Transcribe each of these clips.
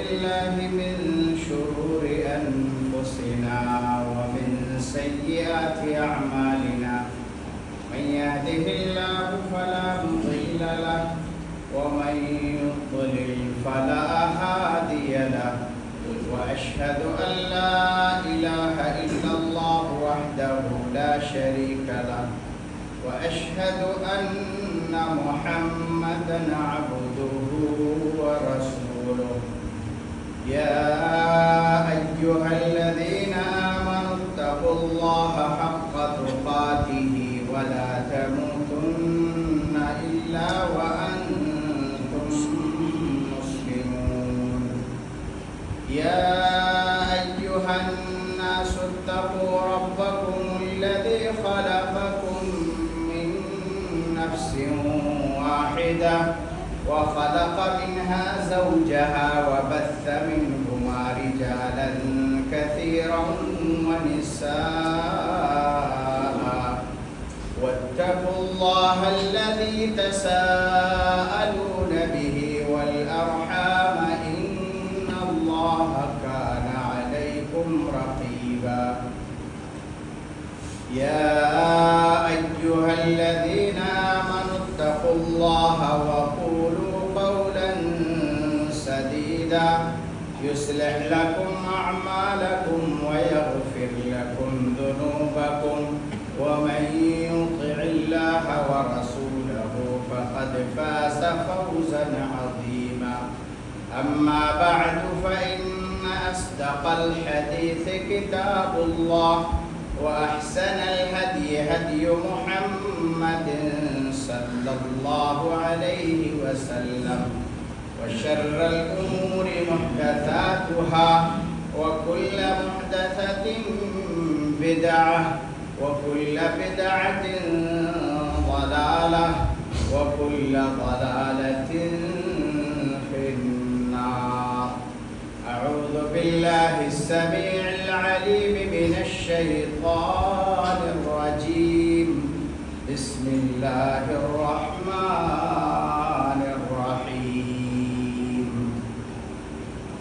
بالله من شرور أنفسنا ومن سيئات أعمالنا من يهده الله فلا مضل له ومن يضلل فلا هادي له وأشهد أن لا إله إلا الله وحده لا شريك له وأشهد أن محمدا عبده ورسوله يا أيها الذين آمنوا اتقوا الله حق تقاته ولا تموتن إلا وأنتم مسلمون يا أيها الناس اتقوا ربكم الذي خلقكم من نفس واحدة وخلق منها زوجها وبث منهما رجالا كثيرا ونساء واتقوا الله الذي تساءلون به والأرحام إن الله كان عليكم رقيبا يا أيها الذين آمنوا اتقوا الله وقولوا قولا سديدا يصلح لكم أعمالكم ويغفر لكم ذنوبكم ومن يطع الله ورسوله فقد فاز فوزا عظيما أما بعد فإن أصدق الحديث كتاب الله وأحسن الهدي هدي محمد صلى الله عليه وسلم وشر الأمور محدثاتها وكل محدثة بدعة وكل بدعة ضلالة وكل ضلالة في النار. أعوذ بالله السميع العليم من الشيطان الرجيم. بسم الله الرحمن الرحيم.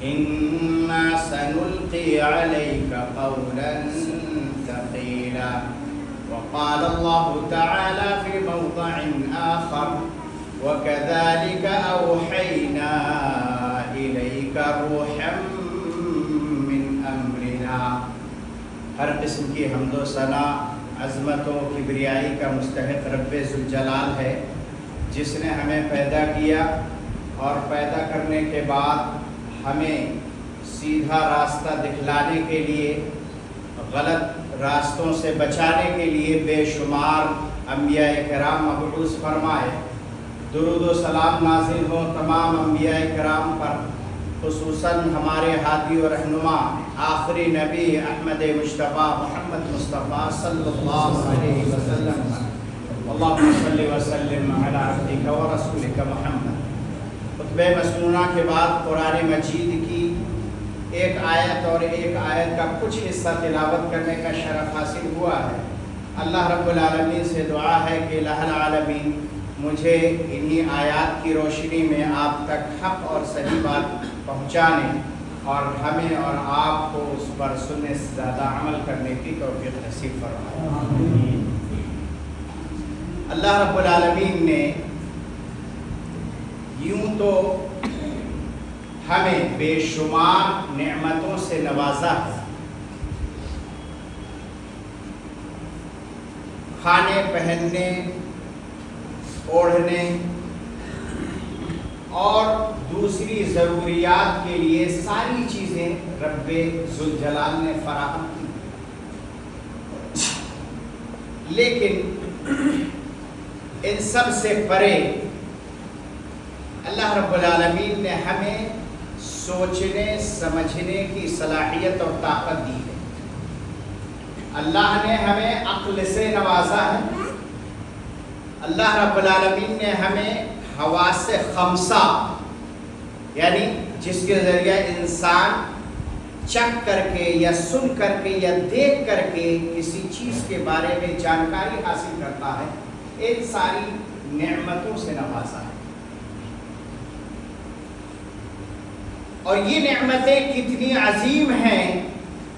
إنا سنلقي عليك قولا ثقيلا. وقال الله تعالى في موضع آخر وكذلك أوحينا إليك روحا من أمرنا. ہر قسم کی حمد و ثنا عظمت و کبریائی کا مستحق رب ذوالجلال ہے، جس نے ہمیں پیدا کیا اور پیدا کرنے کے بعد ہمیں سیدھا راستہ دکھلانے کے لیے، غلط راستوں سے بچانے کے لیے بے شمار انبیاء کرام مبعوث فرمائے۔ درود و سلام نازل ہوں تمام انبیاء کرام پر، خصوصاً ہمارے ہادی و رہنما آخری نبی احمد مصطفیٰ محمد مصطفیٰ صلی اللہ علیہ وسلم۔ اللہم صلی وسلم علی عبدک و رسولک محمد۔ خطبہ مسنونہ کے بعد قرآن مجید کی ایک آیت اور ایک آیت کا کچھ حصہ تلاوت کرنے کا شرف حاصل ہوا ہے۔ اللہ رب العالمین سے دعا ہے کہ الہ العالمین مجھے انہی آیات کی روشنی میں آپ تک حق اور صحیح بات پہنچانے اور ہمیں اور آپ کو اس پر سننے سے زیادہ عمل کرنے کی توفیق نصیب فرمائے۔ اللہ رب العالمین نے یوں تو ہمیں بے شمار نعمتوں سے نوازا ہے، کھانے، پہننے، اوڑھنے اور دوسری ضروریات کے لیے ساری چیزیں رب ذوالجلال نے فراہم کی، لیکن ان سب سے پرے اللہ رب العالمین نے ہمیں سوچنے سمجھنے کی صلاحیت اور طاقت دی ہے۔ اللہ نے ہمیں عقل سے نوازا ہے۔ اللہ رب العالمین نے ہمیں حواس خمسہ، یعنی جس کے ذریعہ انسان چکھ کر کے یا سن کر کے یا دیکھ کر کے کسی چیز کے بارے میں جانکاری حاصل کرتا ہے، ان ساری نعمتوں سے نوازا ہے۔ اور یہ نعمتیں کتنی عظیم ہیں،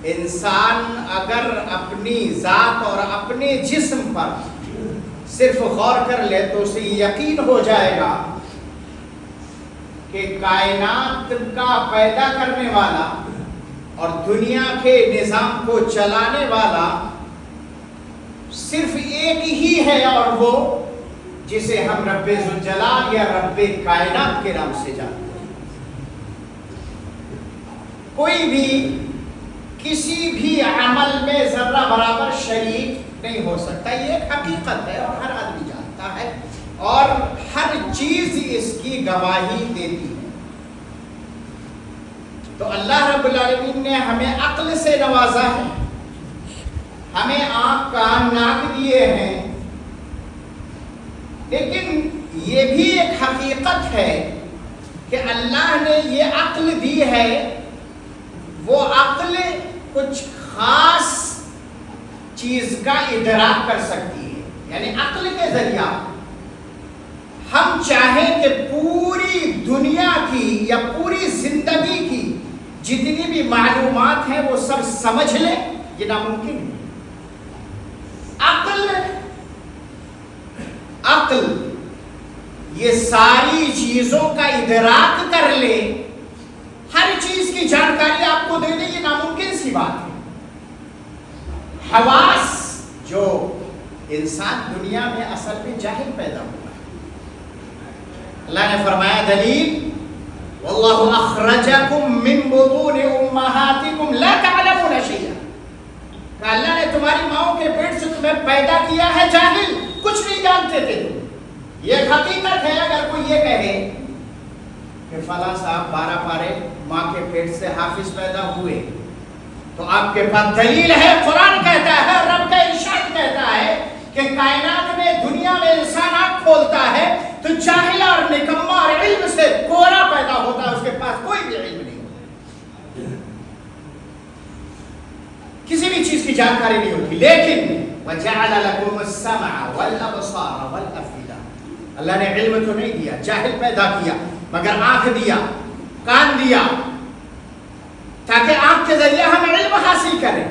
انسان اگر اپنی ذات اور اپنے جسم پر صرف غور کر لے تو اسے یقین ہو جائے گا کہ کائنات کا پیدا کرنے والا اور دنیا کے نظام کو چلانے والا صرف ایک ہی ہے، اور وہ جسے ہم رب ذوالجلال یا رب کائنات کے نام سے جانتے ہیں۔ کوئی بھی کسی بھی عمل میں ذرہ برابر شریک نہیں ہو سکتا، یہ ایک حقیقت ہے اور ہر آدمی جانتا ہے، اور ہر چیز اس کی گواہی دیتی ہے۔ تو اللہ رب العالمین نے ہمیں عقل سے نوازا ہے، ہمیں آنکھ کان ناک دیے ہیں، لیکن یہ بھی ایک حقیقت ہے کہ اللہ نے یہ عقل دی ہے، وہ عقل کچھ خاص چیز کا ادراک کر سکتی ہے، یعنی عقل کے ذریعہ ہم چاہیں کہ پوری دنیا کی یا پوری زندگی کی جتنی بھی معلومات ہیں وہ سب سمجھ لیں، یہ ناممکن ہے۔ عقل یہ ساری چیزوں کا ادراک کر لے، ہر چیز کی جانکاری آپ کو دے دے، یہ ناممکن سی بات ہے۔ حواس، جو انسان دنیا میں اصل میں جاہل پیدا ہوا ہے، اللہ نے فرمایا دلیل واللہ اخرجکم من بطون امہاتکم لا تعلمون شیئا، کہ اللہ نے تمہاری ماؤں کے پیٹ سے تمہیں پیدا کیا ہے جاہل، کچھ نہیں جانتے تھے تم۔ یہ حقیقت ہے، اگر کوئی یہ کہے کہ فلاں صاحب 12 پارے ماں کے پیٹ سے حافظ پیدا ہوئے، تو آپ کے پاس دلیل ہے، قرآن کہتا ہے، رب کا ارشاد کہتا ہے کہ کائنات میں دنیا میں انسان آنکھ کھولتا ہے تو جاہل اور نکما اور علم سے کورا پیدا ہوتا ہے، اس کے پاس کوئی بھی علم نہیں ہوتا، کسی بھی چیز کی جانکاری نہیں ہوتی۔ لیکن وَجَعَلَ لَكُمُ السَّمْعَ وَالْأَبْصَارَ وَالْأَفْئِدَةَ، اللہ نے علم تو نہیں دیا، جاہل پیدا کیا، مگر آنکھ دیا، کان دیا، تاکہ آنکھ کے ذریعے ہم علم حاصل کریں،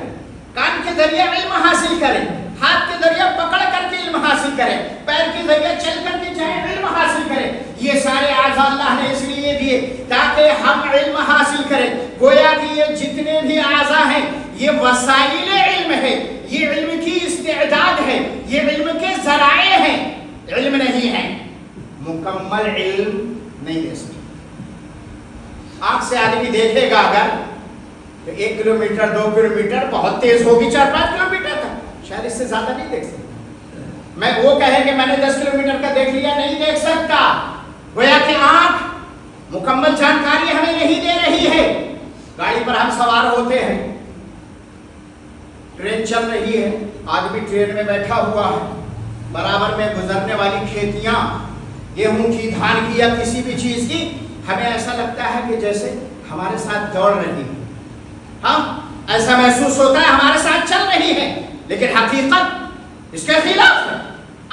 کان کے ذریعے علم حاصل کریں، ہاتھ کے ذریعے پکڑ کر کے علم حاصل کریں، پیر کے ذریعے چل کر کے چاہے علم حاصل کریں۔ یہ سارے اعضاء اللہ نے اس لیے دیے تاکہ ہم علم حاصل کریں۔ گویا کہ یہ جتنے بھی اعضاء ہیں یہ وسائل علم ہے، یہ علم کی استعداد ہے، یہ علم کے ذرائع ہیں، علم نہیں ہے، مکمل علم نہیں دے سکتے۔ آنکھ سے آدمی دیکھے گا اگر تو 1 کلومیٹر 2 کلومیٹر بہت تیز ہوگی، 4-5 کلومیٹر تک، شاید اس سے زیادہ نہیں دیکھ سکتا۔ میں وہ کہے کہ میں نے 10 کلومیٹر کا دیکھ لیا، نہیں دیکھ سکتا۔ گویا کہ آنکھ مکمل جانکاری ہمیں نہیں دے رہی ہے۔ گاڑی پر ہم سوار ہوتے ہیں، ٹرین چل رہی ہے، آدمی ٹرین میں بیٹھا ہوا ہے، برابر میں گزرنے والی کھیتیاں، گیہوں کی، دھان کی یا کسی بھی چیز کی، ہمیں ایسا لگتا ہے کہ جیسے ہمارے ساتھ دوڑ رہی ہے، ہم ایسا محسوس ہوتا ہے ہمارے ساتھ چل رہی ہے، لیکن حقیقت اس کے خلاف ہے۔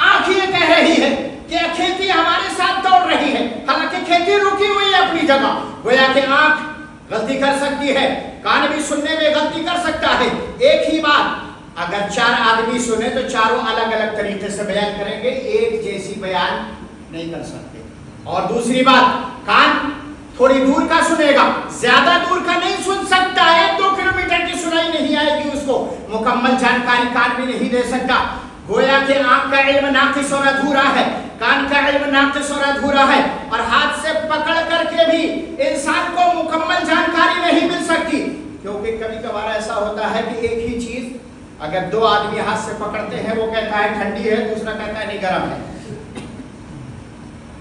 آنکھ یہ کہہ رہی ہے کہ کھیتی ہمارے ساتھ دوڑ رہی ہے، حالانکہ کھیتی رکی ہوئی ہے اپنی جگہ۔ گویا کہ آنکھ غلطی کر سکتی ہے، کان بھی سننے میں غلطی کر سکتا ہے۔ ایک ہی بات اگر 4 آدمی سنے تو چاروں الگ الگ طریقے سے بیان کریں گے، ایک جیسی بیان نہیں کر سکتے۔ اور دوسری بات، کان تھوڑی دور کا سنے گا، زیادہ دور کا نہیں سن سکتا، 1-2 کلومیٹر کی سنائی نہیں آئے گی اس کو، مکمل جانکاری کان بھی نہیں دے سکتا۔ گویا کہ آنکھ کا علم ناقص اور ادھورا ہے، کان کا علم ناقص اور ادھورا ہے، اور ہاتھ سے پکڑ کر کے بھی انسان کو مکمل جانکاری نہیں مل سکتی، کیونکہ کبھی کبھار ایسا ہوتا ہے کہ ایک ہی چیز اگر 2 آدمی ہاتھ سے پکڑتے ہیں، وہ کہتا ہے ٹھنڈی ہے، دوسرا کہتا ہے نہیں گرم ہے،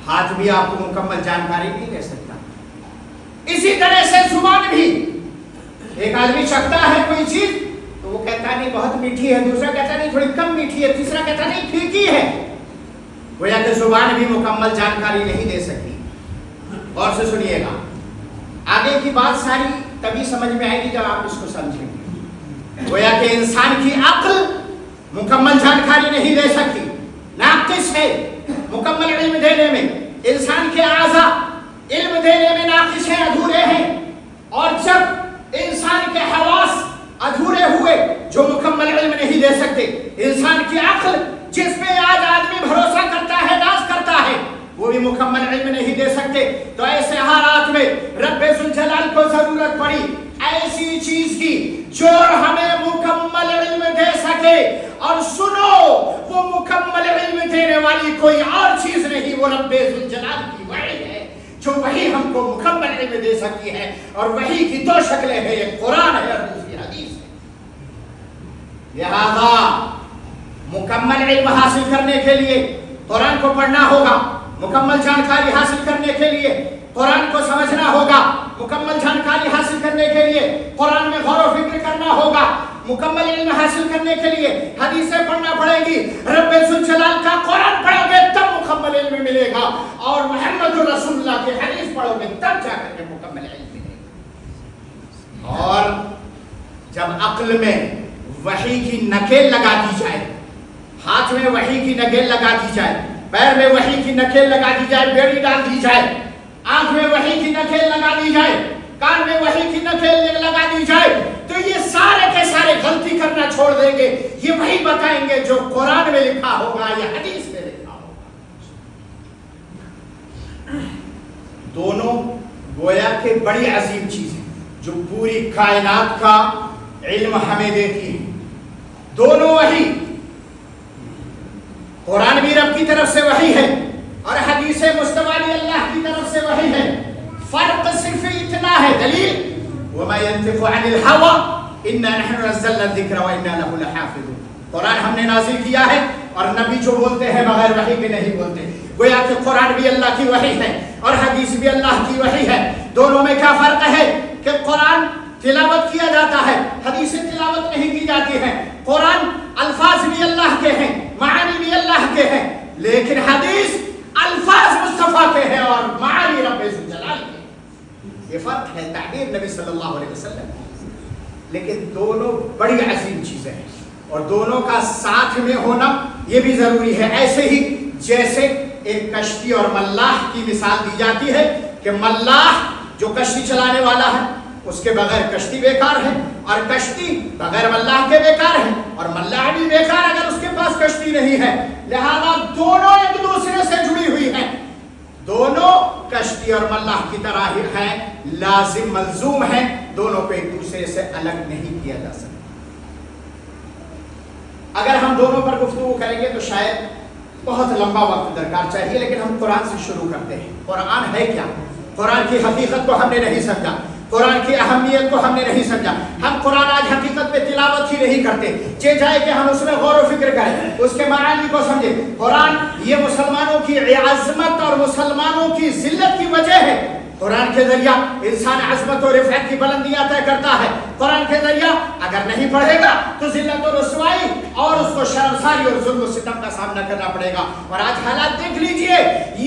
ہاتھ بھی آپ کو مکمل جانکاری نہیں دے سکتا۔ اسی طرح سے زبان بھی، ایک آدمی چکھتا ہے کوئی چیز تو وہ کہتا ہے نہیں بہت میٹھی ہے، دوسرا کہتا ہے نہیں تھوڑی کم میٹھی ہے، تیسرا کہتا ہے نہیں پھیکی ہے۔ گویا کہ زبان بھی مکمل جانکاری نہیں دے سکتی۔ غور سے سنیے گا، آگے کی بات ساری تبھی سمجھ میں آئے گی جب آپ اس کو سمجھیں گے۔ گویا کہ انسان کی عقل مکمل جانکاری نہیں دے سکتی، ناقص ہے مکمل علم دینے میں، انسان کے اعضاء علم دینے میں ناقص ہیں، ادھورے ہیں۔ اور جب انسان کے حواس ادھورے ہوئے جو مکمل علم نہیں دے سکتے، انسان کی عقل جس میں آج آدمی بھروسہ کرتا ہے، ناز کرتا ہے، وہ بھی مکمل علم نہیں دے سکتے، تو ایسے حالات میں رب ذوالجلال کو ضرورت پڑی ایسی چیز کی جو ہمیں مکمل علم دے سکے۔ اور سنو، وہ مکمل علم دینے والی کوئی اور چیز نہیں، وہ رب ذوالجلال کی وحی ہے، جو وحی ہم کو مکمل علم دے سکتی ہے۔ اور وحی کی دو شکلیں ہیں، ایک قرآن ہے اور دوسری حدیث ہے۔ لہذا مکمل علم حاصل کرنے کے لیے قرآن کو پڑھنا ہوگا، مکمل جانکاری حاصل کرنے کے لیے قرآن کو سمجھنا ہوگا، مکمل جانکاری حاصل کرنے کے لیے قرآن میں غور و فکر کرنا ہوگا، مکمل علم حاصل کرنے کے لیے حدیثیں پڑھنا پڑے گی، رب ذوالجلال کا قرآن پڑھو گے تب مکمل علم ملے گا، اور محمد رسول اللہ کی حدیث پڑھو گے تب جا کر کے مکمل علم ملے گا۔ اور جب عقل میں وحی کی نکیل لگا دی جائے، ہاتھ میں وحی کی نکیل لگا دی جائے، پیر میں وحی کی نکیل لگا دی جائے، بیڑی ڈال دی جائے، آنکھ میں وحی کی نکیل لگا دی جائے، کان میں وحی کی نکیل لگا دی جائے، تو یہ سارے کے سارے غلطی کرنا چھوڑ دیں گے، یہ وہی بتائیں گے جو قرآن میں لکھا ہوگا یا حدیث میں لکھا ہوگا۔ دونوں گویا کہ بڑی عظیم چیز ہے جو پوری کائنات کا علم ہمیں دیتی ہے۔ دونوں وحی، قرآن بھی رب کی طرف سے وحی ہے اور حدیث مصطفی اللہ کی طرف سے وحی ہے، فرق صرف اتنا ہے، دلیل وَمَا يَنْتِقُ عَنِ الْهَوَىٰ إِنَّا نَحْنُ نَزَّلْنَا الذِّكْرَ وَإِنَّا لَهُ لَحَافِظُونَ۔ قرآن ہم نے نازل کیا ہے اور نبی جو بولتے ہیں بغیر وحی کے نہیں بولتے، گویا کہ قرآن بھی اللہ کی وحی ہے اور حدیث بھی اللہ کی وحی ہے۔ دونوں میں کیا فرق ہے کہ قرآن تلاوت کیا جاتا ہے، حدیث تلاوت نہیں کی جاتی ہے۔ قرآن الفاظ بھی اللہ کے ہیں، معانی بھی اللہ کے ہیں، لیکن حدیث الفاظ مصطفیٰ کے ہیں اور معانی رب ذوالجلال کے ہیں۔ یہ فرق ہے، تعبیر نبی صلی اللہ علیہ وسلم، لیکن دونوں بڑی عظیم چیزیں ہیں اور دونوں کا ساتھ میں ہونا یہ بھی ضروری ہے۔ ایسے ہی جیسے ایک کشتی اور ملاح کی مثال دی جاتی ہے کہ ملاح جو کشتی چلانے والا ہے اس کے بغیر کشتی بیکار ہے اور کشتی بغیر ملاح کے بیکار ہے اور ملاح بھی بیکار اگر اس کے پاس کشتی نہیں ہے۔ لہذا دونوں ایک دوسرے سے جڑی ہوئی ہیں، دونوں کشتی اور ملاح کی طرح ہی ہیں، لازم ملزوم ہیں، دونوں کو ایک دوسرے سے الگ نہیں کیا جا سکتا۔ اگر ہم دونوں پر گفتگو کریں گے تو شاید بہت لمبا وقت درکار چاہیے، لیکن ہم قرآن سے شروع کرتے ہیں۔ قرآن ہے کیا؟ قرآن کی حقیقت کو ہم نے نہیں سمجھا، قرآن کی اہمیت کو ہم نے نہیں سمجھا۔ ہم قرآن آج حقیقت میں تلاوت ہی نہیں کرتے، چاہے کہ ہم اس میں غور و فکر کریں، اس کے معانی کو سمجھیں۔ قرآن یہ مسلمانوں کی عظمت اور مسلمانوں کی ذلت کی وجہ ہے۔ قرآن کے ذریعہ انسان عظمت اور رفعت کی بلندیاں طے کرتا ہے۔ قرآن کے ذریعہ اگر نہیں پڑھے گا تو ذلت اور رسوائی اور اس کو شرمساری اور ظلم و ستم کا سامنا کرنا پڑے گا۔ اور آج حالات دیکھ لیجئے،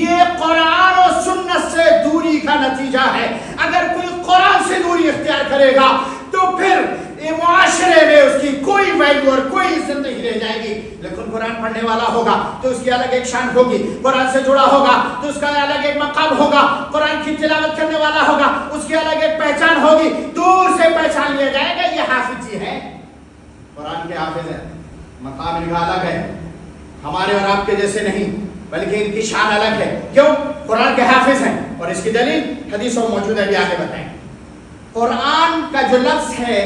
یہ قرآن و سنت سے دوری کا نتیجہ ہے۔ اگر کوئی قرآن سے دوری اختیار کرے گا تو پھر معاشرے میں اس کی کوئی ویلیو اور کوئی عزت نہیں رہ جائے گی۔ لیکن قرآن پڑھنے والا ہوگا تو اس کی الگ ایک شان ہوگی، قرآن سے جڑا ہوگا تو اس کا الگ ایک مقام ہوگا، قرآن کی تلاوت کرنے والا ہوگا اس کی الگ ایک پہچان ہوگی، دور سے پہچان لیا جائے گا یہ حافظ جی ہے، قرآن کے حافظ ہیں، مقام ان کا الگ ہے، ہمارے اور آپ کے جیسے نہیں، بلکہ ان کی شان الگ ہے۔ کیوں؟ قرآن کے حافظ ہیں، اور اس کی دلیل حدیثوں میں موجود ہے، بھی آگے بتائیں۔ قرآن کا جو لفظ ہے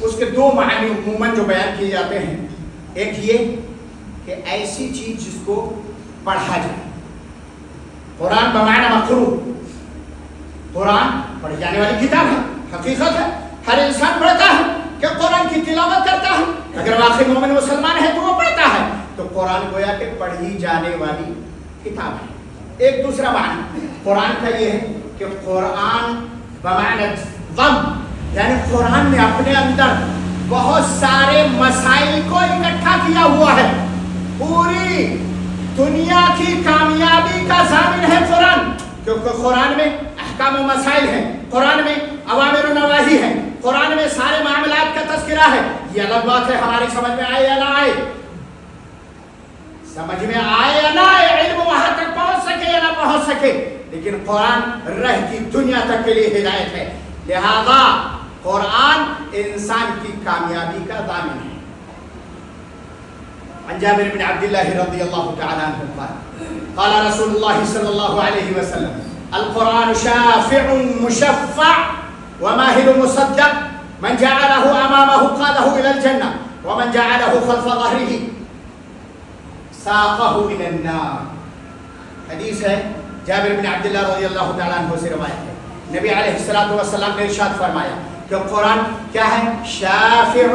اس کے دو معنی عموماً جو بیان کیے جاتے ہیں، ایک یہ کہ ایسی چیز جس کو پڑھا جائے، قرآن بمعنی مقروء، قرآن پڑھی جانے والی کتاب ہے، حقیقت ہے، ہر انسان پڑھتا ہے کہ قرآن کی تلاوت کرتا ہے، اگر واقعی مومن مسلمان ہے تو وہ پڑھتا ہے، تو قرآن گویا کہ پڑھی جانے والی کتاب ہے۔ ایک دوسرا معنی قرآن کا یہ ہے کہ قرآن بمعنی غم، یعنی قرآن نے اپنے اندر بہت سارے مسائل کو اکٹھا کیا ہوا ہے، پوری دنیا کی کامیابی کا ضامن ہے قرآن، کیونکہ قرآن میں احکام و مسائل ہیں، قرآن میں اوامر و نواہی ہیں، قرآن میں سارے معاملات کا تذکرہ ہے۔ یہ الگ بات ہے ہماری سمجھ میں آئے یا نہ آئے، سمجھ میں آئے یا نہ آئے، علم وہاں تک پہنچ سکے یا نہ پہنچ سکے، لیکن قرآن رہتی دنیا تک کے لیے ہدایت ہے۔ لہذا قرآن انسان کی کامیابی کا ضامن ہے. عن جابر بن عبد الله رضي الله تعالى عنه قال قال رسول الله صلى الله عليه وسلم القرآن شافع مشفع وماهل مصدق من جعله أمامه قاده إلى الجنة ومن جعله خلف ظهره ساقه إلى النار. حدیث ہے جابر بن عبد اللہ رضی اللہ تعالیٰ عنہ سے روایت ہے. نبی علیہ الصلوۃ والسلام نے ارشاد فرمایا کہ قرآن کیا ہے؟ شافع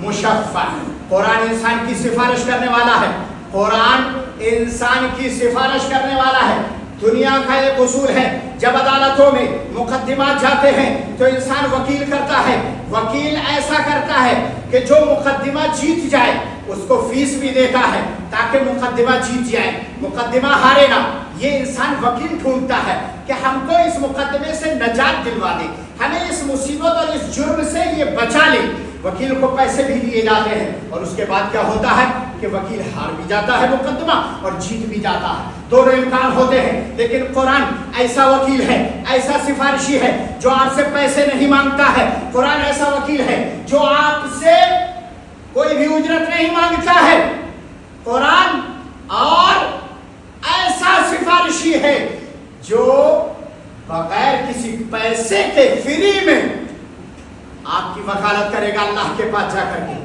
مشفع. قرآن انسان کی سفارش کرنے والا ہے. قرآن انسان کی سفارش کرنے والا ہے. دنیا کا ایک اصول ہے، جب عدالتوں میں مقدمات جاتے ہیں تو انسان وکیل کرتا ہے. وکیل ایسا کرتا ہے کہ جو مقدمہ جیت جائے اس کو فیس بھی دیتا ہے تاکہ مقدمہ جیت جائے، مقدمہ ہارے نہ. یہ انسان وکیل ڈھونڈتا ہے کہ ہم کو اس مقدمے سے نجات دلوا دے، ہمیں اس مصیبت اور اس جرم سے یہ بچا لے. وکیل کو پیسے بھی دیے جاتے ہیں اور اس کے بعد کیا ہوتا ہے کہ وکیل ہار بھی جاتا ہے مقدمہ اور جیت بھی جاتا ہے. دونوں امکان ہوتے ہیں. لیکن قرآن ایسا وکیل ہے، ایسا سفارشی ہے جو آپ سے پیسے نہیں مانگتا ہے. قرآن ایسا وکیل ہے جو آپ سے کوئی بھی اجرت نہیں مانگتا ہے. قرآن اور ایسا سفارشی ہے جو بغیر کسی پیسے کے فری میں آپ کی وکالت کرے گا. اللہ کے پاس جا کر کے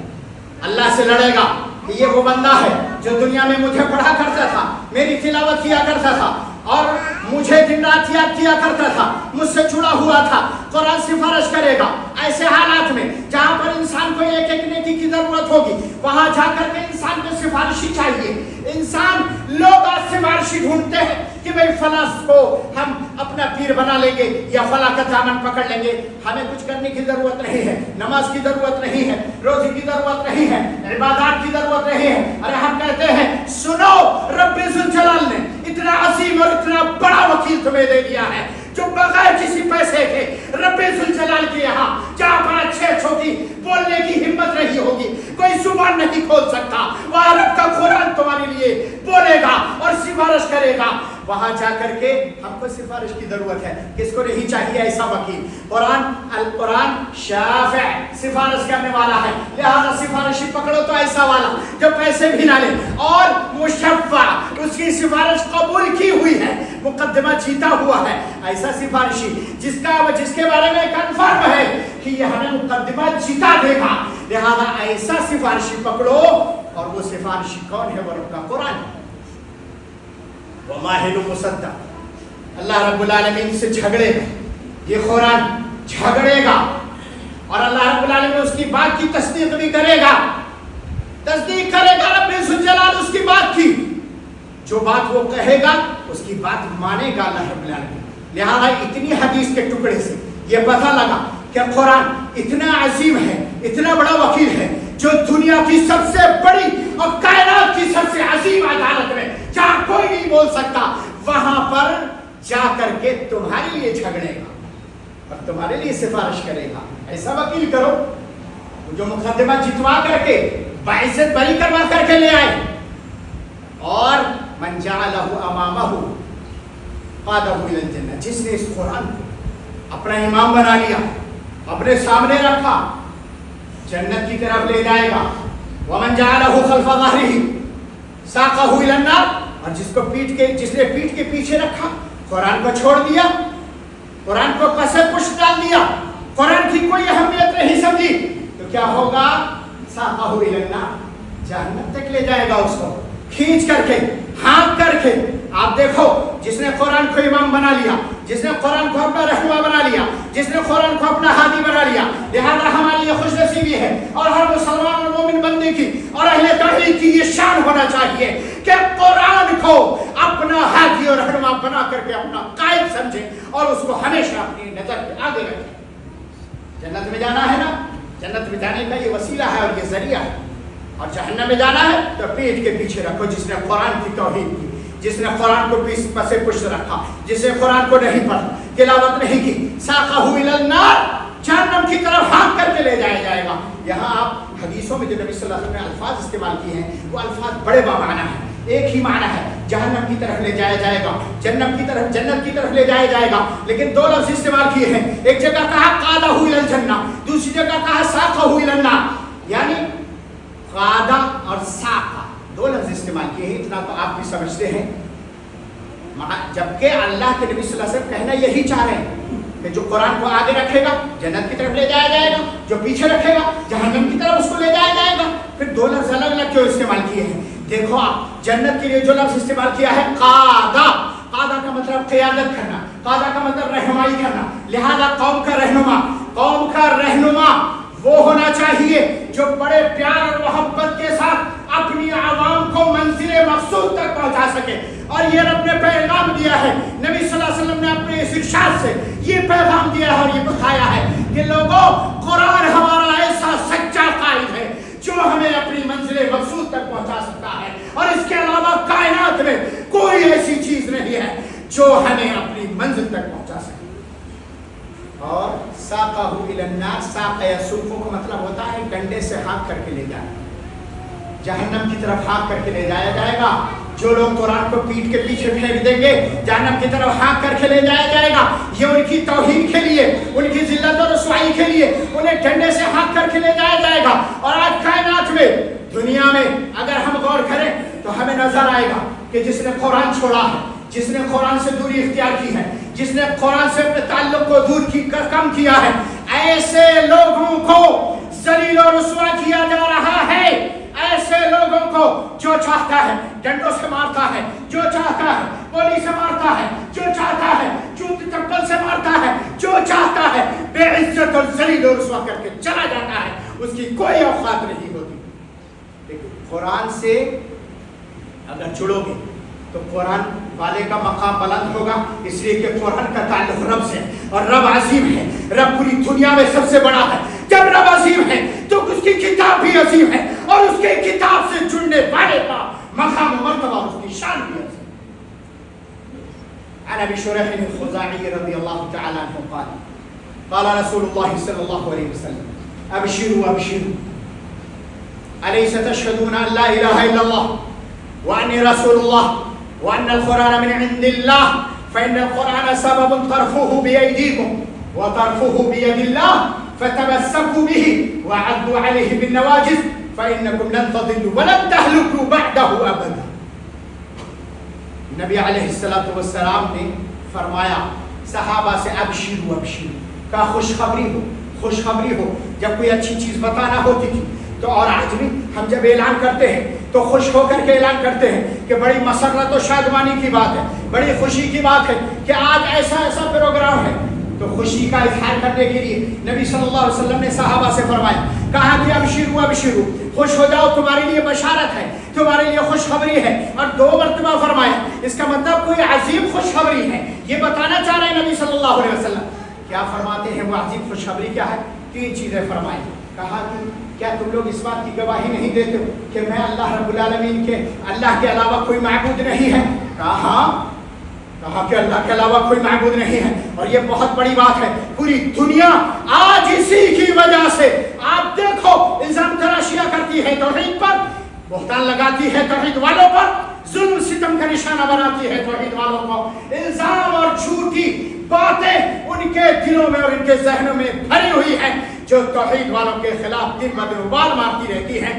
اللہ سے لڑے گا کہ یہ وہ بندہ ہے جو دنیا میں مجھے پڑھا کرتا تھا، میری تلاوت کیا کرتا تھا اور مجھے دن رات یاد کیا کرتا تھا، مجھ سے جڑا ہوا تھا. قرآن سفارش کرے گا ایسے حالات میں جہاں پر انسان کو ایک ایک نیکی کی ضرورت ہوگی. وہاں جا کر کے انسان کو سفارشی چاہیے. انسان لوگ آج سفارشی ڈھونڈتے ہیں کہ بھئی فلاں کو ہم اپنا پیر بنا لیں گے یا فلاں کا دامن پکڑ لیں گے. ہمیں کچھ کرنے کی ضرورت نہیں ہے، نماز کی ضرورت نہیں ہے، روزے کی ضرورت نہیں ہے، عبادات کی ضرورت نہیں ہے. ارے ہم کہتے ہیں سنو، رب ذوالجلال نے اتنا عظیم اور اتنا بڑا وکیل تمہیں دے دیا ہے جو بغیر کسی پیسے کے رب ذوالجلال کے یہاں جہاں پر اچھے اچھوں کی بولنے کی ہمت نہیں ہوگی، کوئی زبان نہیں کھول سکتا، وہاں رب کا قرآن تمہارے لیے بولے گا اور سفارش کرے گا. وہاں جا کر کے ہم کو سفارش کی ضرورت ہے. کس کو نہیں چاہیے ایسا وکیل؟ القرآن شافع سفارش کرنے والا ہے. لہذا سفارشی پکڑو تو ایسا والا جو پیسے بھی نہ لے، اور مشفع اس کی سفارش قبول کی ہوئی ہے، مقدمہ جیتا ہوا ہے. ایسا سفارشی جس کے بارے میں کنفرم ہے کہ یہ ہمیں مقدمہ جیتا دے گا. لہذا ایسا سفارشی پکڑو. اور وہ سفارشی کون ہے؟ وہ رب کا قرآن ہے. وماہل مصدق، اللہ رب العالمین سے جھگڑے گا. یہ قرآن جھگڑے گا اور اللہ رب العالمین اس کی بات کی تصدیق بھی کرے گا. تصدیق کرے گا رب ذوالجلال اس کی بات کی. جو بات وہ کہے گا اس کی بات مانے گا اللہ رب العالمین. لہذا اتنی حدیث کے ٹکڑے سے یہ پتہ لگا کہ قرآن اتنا عظیم ہے، اتنا بڑا وکیل ہے جو دنیا کی سب سے بڑی اور کائنات کی سب سے عظیم عدالت میں جہاں کوئی نہیں بول سکتا، وہاں پر جا کر کے تمہارے لیے جھگڑے گا اور تمہارے لیے سفارش کرے گا. ایسا وکیل کرو جو مقدمہ جتوا کر کے باعزت بری کروا کر کے لے آئے. اور من جعلہ امامہ قادہ الی الجنہ، جس نے اس قرآن کو اپنا امام بنا لیا، اپنے سامنے رکھا، جنت کی طرف لے جائے گا. ومن جعلہ خلف ظہرہ ساقہ الی النار، اور جس نے پیٹھ کے پیچھے رکھا، قرآن کو چھوڑ دیا، قرآن کو پس پشت ڈال دیا، قرآن کی کوئی اہمیت نہیں سمجھی، تو کیا ہوگا؟ ساقہ الی النار، جہنم تک لے جائے گا اس کو کھینچ کر کے، ہانک کر کے. آپ دیکھو، جس نے قرآن کو امام بنا لیا، جس نے قرآن کو اپنا رہنما بنا لیا، جس نے قرآن کو اپنا ہادی بنا لیا، لہذا ہمارے لیے خوش نصیبی ہے اور ہر مسلمان اور مومن بندے کی اور اہل توحید کی یہ شان ہونا چاہیے کہ قرآن کو اپنا ہادی اور رہنما بنا کر کے اپنا قائد سمجھے اور اس کو ہمیشہ اپنی نظر کے آگے رکھے. جنت میں جانا ہے نا، جنت میں جانے کا یہ وسیلہ ہے اور یہ ذریعہ ہے. اور جہنم میں جانا ہے تو پیٹ کے پیچھے رکھو جس نے قرآن کی توہین کی، جس نے قرآن کو پس پشت رکھا، جس نے قرآن کو نہیں پڑھا، تلاوت نہیں کی. ساقہ الی النار، جہنم کی طرف ہانک کر کے لے جایا جائے گا. یہاں آپ حدیثوں میں جو نبی صلی اللہ علیہ وسلم نے الفاظ استعمال کیے ہیں وہ الفاظ بڑے بامعنی ہیں. ایک ہی معنی ہے، جہنم کی طرف لے جایا جائے گا، جنت کی طرف لے جایا جائے گا، لیکن دو لفظ استعمال کیے ہیں. ایک جگہ کہا قادہ الی الجنہ، دوسری جگہ کہا ساقہ الی النار. یعنی قادہ اور ساقہ دو لفظ استعمال کیے ہیں. اتنا تو آپ بھی سمجھتے ہیں، جبکہ اللہ کے نبی صلی اللہ علیہ وسلم کہنا یہی چاہ رہے ہیں کہ جو قرآن کو آگے رکھے گا جنت کی طرف لے جایا جائے گا، جو پیچھے رکھے گا جہنم کی طرف اس کو لے جایا جائے گا. پھر دو لفظ الگ الگ کیوں استعمال کیے ہیں؟ دیکھو آپ، جنت کے لیے جو لفظ استعمال کیا ہے قادہ، قادہ کا مطلب قیادت کرنا، قادہ کا مطلب رہنمائی کرنا. لہذا قوم کا رہنما وہ ہونا چاہیے جو بڑے پیار اور محبت کے ساتھ اپنی عوام کو منزل مقصود تک پہنچا سکے. اور یہ رب نے پیغام دیا ہے، نبی صلی اللہ علیہ وسلم نے اپنے اس ارشاد سے یہ پیغام دیا ہے اور یہ بتایا ہے کہ لوگوں، قرآن ہمارا ایسا سچا قائد ہے جو ہمیں اپنی منزل مقصود تک پہنچا سکتا ہے، اور اس کے علاوہ کائنات میں کوئی ایسی چیز نہیں ہے جو ہمیں اپنی منزل تک پہنچا سکے. اور ساقہ الی النار، ساقہ یسوقہ کا مطلب ہوتا ہے ڈنڈے سے ہانک کر کے لے جانا. جہنم کی طرف ہانک کر کے لے جایا جائے گا. جو لوگ قرآن کو پیٹ کے پیچھے پھینک دیں گے جہنم کی طرف ہانک کر کے لے جایا جائے گا. یہ ان کی توہین کے لیے، ان کی ذلت اور رسوائی کے لیے انہیں ڈنڈے سے ہانک کر کے لے جایا جائے گا. اور آج کائنات میں، دنیا میں اگر ہم غور کریں تو ہمیں نظر آئے گا کہ جس نے قرآن چھوڑا ہے، جس نے قرآن سے دوری اختیار کی ہے، جس نے قرآن سے اپنے تعلق کو کم کیا ہے، ایسے لوگوں کو ذلیل و رسوا کیا جا رہا ہے. ایسے لوگوں کو جو چاہتا ہے ڈنڈوں سے مارتا ہے، جو چاہتا ہے گولی سے مارتا ہے، جو چاہتا ہے جوتی چپل سے مارتا ہے، جو چاہتا ہے بے عزت اور ذلیل و رسوا کر کے چلا جاتا ہے. اس کی کوئی اوقات نہیں ہوتی. لیکن قرآن سے اگر جڑو گے تو قرآن والے کا مقام بلند ہوگا، اس لیے کہ قرآن کا تعلق رب سے، اور رب عظیم ہے. رب پوری دنیا میں سب سے بڑا ہے. جب رب عظیم ہے تو اس کی کتاب بھی عظیم ہے، اور اس کی کتاب سے جڑنے والے کا مقام و مرتبہ اور اس کی شان بھی عظیم. عن ابي شريح الخزاعي رضي الله تعالى عنه قال قال رسول الله صلى الله عليه وسلم ابشروا ابشروا اليس تشهدون ان لا اله الا الله واني رسول الله وان القران من عند الله فان القران سبب طرفه بايديكم وطرفه بيد الله فتمسكوا به وعضوا عليه بالنواجذ فانكم لن تضلوا ولن تهلكوا بعده ابدا. نبی علیہ السلام نے فرمایا صحابہ سے ابشروا ابشروا، کا خوشخبری ہو. جب کوئی اچھی چیز بتانا ہوتی تھی تو، اور آج بھی ہم جب اعلان کرتے ہیں تو خوش ہو کر کے اعلان کرتے ہیں کہ بڑی مسرت و شادمانی کی بات ہے، بڑی خوشی کی بات ہے کہ آج ایسا پروگرام ہے. تو خوشی کا اظہار کرنے کے لیے نبی صلی اللہ علیہ وسلم نے صحابہ سے فرمایا، کہا کہ ابشروا ابشروا، خوش ہو جاؤ، تمہارے لیے بشارت ہے، تمہارے لیے خوشخبری ہے. اور 2 مرتبہ فرمایا. اس کا مطلب کوئی عظیم خوشخبری ہے، یہ بتانا چاہ رہے ہیں نبی صلی اللہ علیہ وسلم. کیا فرماتے ہیں وہ عظیم خوشخبری کیا ہے؟ 3 چیزیں فرمائی. کہا کہ کیا تم لوگ اس بات کی گواہی نہیں دیتے کہ میں اللہ رب العالمین کے، اللہ کے علاوہ کوئی معبود نہیں ہے؟ کہا ہاں. کہا کہ اللہ کے علاوہ کوئی معبود نہیں ہے. اور یہ بہت بڑی بات ہے. پوری دنیا آج اسی کی وجہ سے آپ دیکھو الزام تراشیاں کرتی ہے توحید پر، بہتان لگاتی ہے توحید والوں پر، ظلم ستم کا نشانہ بناتی ہے توحید والوں کو. الزام اور جھوٹی باتیں ان کے دلوں میں اور ان کے ذہنوں میں بھری ہوئی ہیں، جو توحید والوں کے خلاف دن بدن ابال مارتی رہتی ہیں.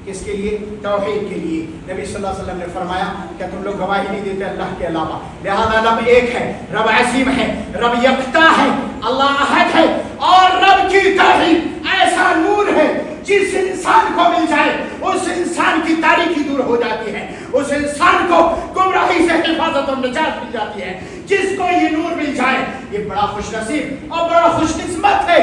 کس کے لیے؟ توحید کے لیے. نبی صلی اللہ علیہ وسلم نے فرمایا کہ تم لوگ گواہی نہیں دیتے اللہ کے علاوہ. لہذا رب ایک ہے، رب عظیم ہے، رب یکتا ہے، اللہ احد ہے. اور رب کی توحید ایسا نور ہے جس انسان کو مل جائے اس انسان کی تاریکی دور ہو جاتی ہے، اس انسان کو گمراہی سے حفاظت اور نجات مل جاتی ہے. جس کو یہ نور مل جائے یہ بڑا خوش نصیب اور بڑا خوش قسمت ہے،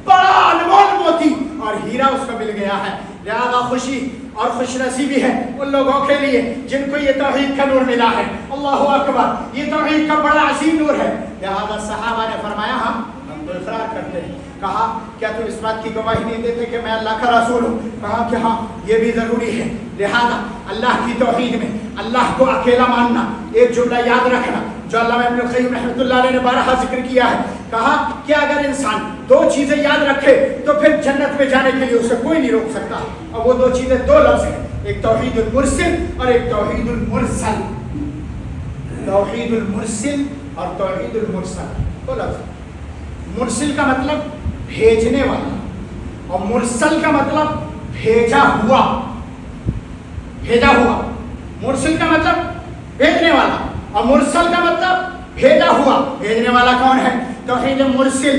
بڑا انمول موتی اور ہیرا اس کو مل گیا ہے. لہذا خوشی اور خوش نصیبی ہے ان لوگوں کے لیے جن کو یہ توحید کا نور ملا ہے. اللہ اکبر، یہ توحید کا بڑا عظیم نور ہے. لہذا صحابہ نے فرمایا ہم تو اقرار کرتے ہیں. کہا کیا تم اس بات کی گواہی نہیں دیتے کہ میں اللہ کا رسول ہوں؟ کہا کہ ہاں یہ بھی ضروری ہے. لہذا اللہ کی توحید میں اللہ کو اکیلا ماننا. ایک جملہ یاد رکھنا جو علامہ ابن القیم رحمۃ اللہ علیہ نے بارہا ذکر کیا ہے. کہا کہ اگر انسان 2 چیزیں یاد رکھے تو پھر جنت میں جانے کے لیے اسے کوئی نہیں روک سکتا. اور وہ 2 چیزیں 2 لفظ ہیں. ایک توحید المرسل اور ایک توحید المرسل. توحید المرسل اور توحید المرسل تو لفظ. مرسل کا مطلب بھیجنے والا اور مرسل کا مطلب بھیجا ہوا. بھیجا ہوا. مرسل کا مطلب بھیجنے والا اور مرسل کا مطلب بھیجا ہوا. بھیجنے والا کون ہے؟ توحید مرسل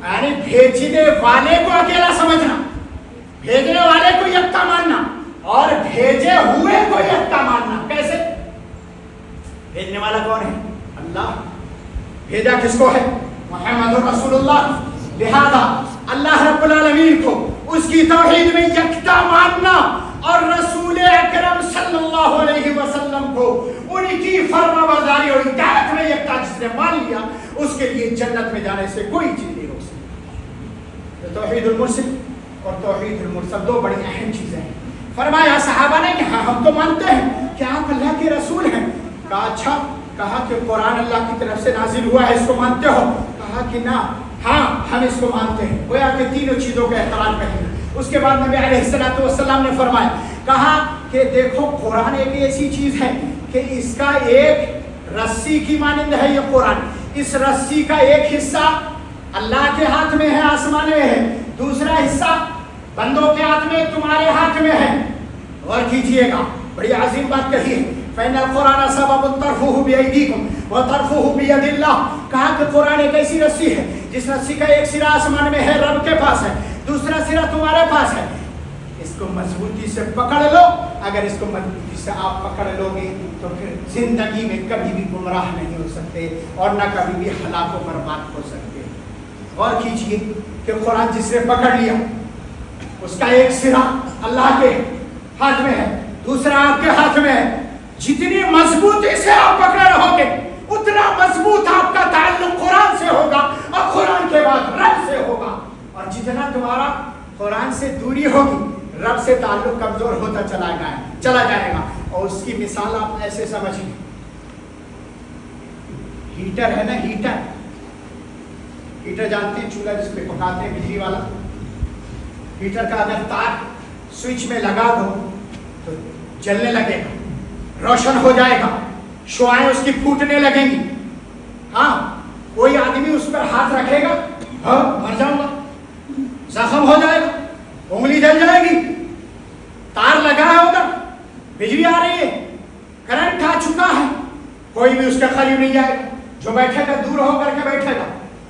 یعنی بھیجنے والے کو اکیلا سمجھنا, بھیجنے والے کو یکتا ماننا اور بھیجے ہوئے کو یکتا ماننا. کیسے؟ بھیجنے والا کون ہے؟ اللہ. بھیجا کس کو ہے؟ محمد رسول اللہ. لہذا اللہ رب العالمین کو اس کی توحید میں یکتا ماننا اور رسول اکرم صلی اللہ علیہ وسلم کو ان کی فرما برداری اور اطاعت میں یکتا جس نے مان لیا, اس کے لیے جنت میں جانے سے کوئی چیز نہیں روک سکتی. توحید المرسل اور توحید المرسل دو بڑی اہم چیزیں ہیں. فرمایا صحابہ نے کہ ہاں ہم تو مانتے ہیں کہ آپ اللہ کے رسول ہیں. کہا اچھا, کہا کہ قرآن اللہ کی طرف سے نازل ہوا ہے, اس کو مانتے ہو؟ کہا کہ نہ, ہاں ہم اس کو مانتے ہیں. گویا کہ تینوں چیزوں کا احترام کریں. اس کے بعد نبی علیہ الصلوۃ والسلام نے فرمایا, کہا کہ دیکھو قرآن ایک ایسی چیز ہے کہ اس کا ایک رسی کی مانند ہے. یہ قرآن, اس رسی کا ایک حصہ اللہ کے ہاتھ میں ہے, آسمان میں ہے, دوسرا حصہ بندوں کے ہاتھ میں, تمہارے ہاتھ میں ہے. غور کیجئے گا, بڑی عظیم بات کہی ہے. فإن القرآن سبب طرفه بأيديكم وطرفه بيد الله. کہا کہ قرآن ایک ایسی رسی ہے جس رسی کا ایک سرا آسمان میں ہے, رب کے پاس ہے, دوسرا سرا تمہارے پاس ہے. اس کو مضبوطی سے پکڑ لو. اگر اس کو مضبوطی سے آپ پکڑ لو گے تو پھر زندگی میں کبھی بھی گمراہ نہیں ہو سکتے اور نہ کبھی بھی ہلاک و برباد ہو سکتے. غور کیجئے کہ قرآن جس نے پکڑ لیا اس کا ایک سرا اللہ کے ہاتھ میں ہے, دوسرا آپ کے ہاتھ میں ہے. جتنی مضبوطی سے آپ پکڑے رہو گے اتنا مضبوط آپ کا تعلق قرآن سے ہوگا اور قرآن کے بعد رب سے ہوگا. اور جتنا تمہارا قرآن سے دوری ہوگی رب سے تعلق کمزور ہوتا چلا جائے گا. اور اس کی مثال آپ ایسے سمجھیں, ہیٹر ہے نا, ہیٹر جانتے ہیں, چولہا جس پہ پکاتے ہیں بجلی والا. ہیٹر کا اگر تار سوئچ میں لگا دو تو جلنے لگے گا, روشن ہو جائے گا, شعاعیں اس کی پھوٹنے لگیں گی. ہاں, کوئی آدمی اس پر ہاتھ رکھے گا, ہاں مر جاؤں گا, زخم ہو جائے گا, انگلی جل جائے گی. تار لگا ہے ادھر, بجلی آ رہی ہے, کرنٹ آ چکا ہے, کوئی بھی اس کے قریب نہیں جائے گا. جو بیٹھے گا دور ہو کر کے بیٹھے گا,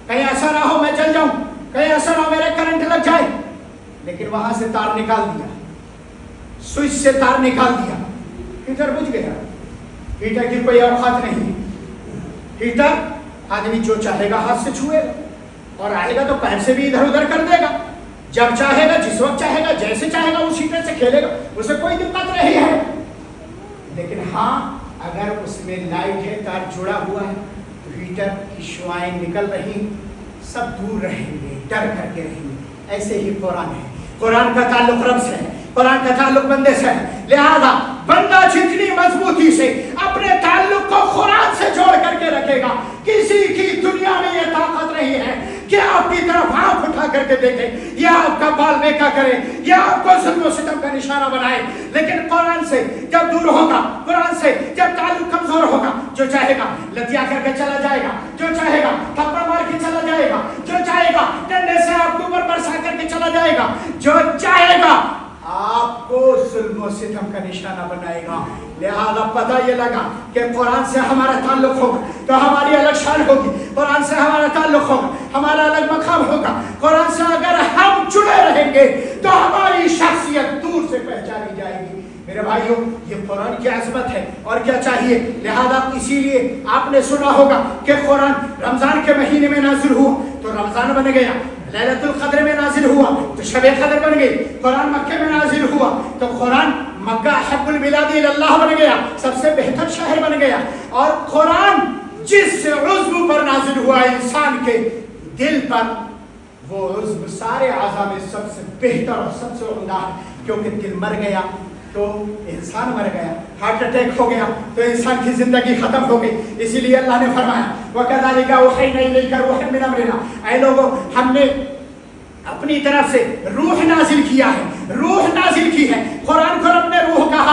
کہیں ایسا نہ ہو میں جل جاؤں, کہیں ایسا نہ ہو میرے کرنٹ لگ جائے. لیکن وہاں سے تار نکال دیا, سوئچ سے تار نکال دیا, ہیٹر بجھ گیا. ہیٹر کی کوئی اوقات نہیں. ہیٹر آدمی جو چاہے گا ہاتھ سے چھوئے گا اور آئے گا تو پیر سے بھی ادھر ادھر کر دے گا. جب چاہے گا, جس وقت چاہے گا, جیسے چاہے گا اس ہیٹر سے کھیلے گا, اسے کوئی دقت نہیں ہے. لیکن ہاں اگر اس میں لائٹ ہے, تار جڑا ہوا ہے, تو ہیٹر کی شعاعیں نکل رہی, سب دور رہیں گے, ڈر کر کے رہیں گے. ایسے ہی قرآن ہے. قرآن کا تعلق رب سے ہے, قرآن کا تعلق بندے سے ہے. لہذا بندہ جتنی مضبوطی سے اپنے تعلق کو قرآن سے جوڑ کر کے رکھے گا, کسی کی دنیا میں یہ طاقت نہیں ہے کہ آپ کی طرف آنکھ اٹھا کر کے دیکھے, یا آپ کا بال بیکا کرے, یا آپ کو ظلم و ستم کا نشانہ بنائے. لیکن قرآن سے جب دور ہوگا, قرآن سے جب تعلق کمزور ہوگا, جو چاہے گا لتیا کر کے چلا جائے گا, جو چاہے گا تھپڑ مار کے چلا جائے گا, جو چاہے گا ڈنڈے سے آپ کے اوپر برسا کر کے چلا جائے گا, جو چاہے گا آپ کو ظلم و ستم کا نشانہ بنائے گا. لہذا پتہ یہ لگا کہ قرآن سے ہمارا تعلق ہوگا تو ہماری الگ شان ہوگی, قرآن سے ہمارا تعلق ہوگا ہمارا الگ مقام ہوگا. قرآن سے اگر ہم جڑے رہیں گے تو ہماری شخصیت دور سے پہچانی جائے گی. میرے بھائیوں, یہ قرآن کی عظمت ہے اور کیا چاہیے. لہذا اسی لیے آپ نے سنا ہوگا کہ قرآن رمضان کے مہینے میں نازل ہوا تو رمضان بن گیا, لیلۃ القدر میں نازل ہوا تو شب قدر بن گئی. قرآن مکہ میں نازل ہوا تو قرآن مکہ حب البلاد اللہ بن گیا, سب سے بہتر شہر بن گیا. اور قرآن جس عضو پر نازل ہوا انسان کے دل پر, وہ عضو سارے اعضاء میں سب سے بہتر اور سب سے عمدہ ہے. کیونکہ دل مر گیا تو انسان مر گیا, ہارٹ اٹیک ہو گیا تو انسان کی زندگی ختم ہو گئی. اسی لیے اللہ نے فرمایا وَكَذَلِكَ أَوْحَيْنَا إِلَيْكَ رُوحًا مِّنْ أَمْرِنَا. اے لوگوں, ہم نے اپنی طرف سے روح نازل کیا ہے, روح نازل کی ہے. قرآن کو رب نے روح کہا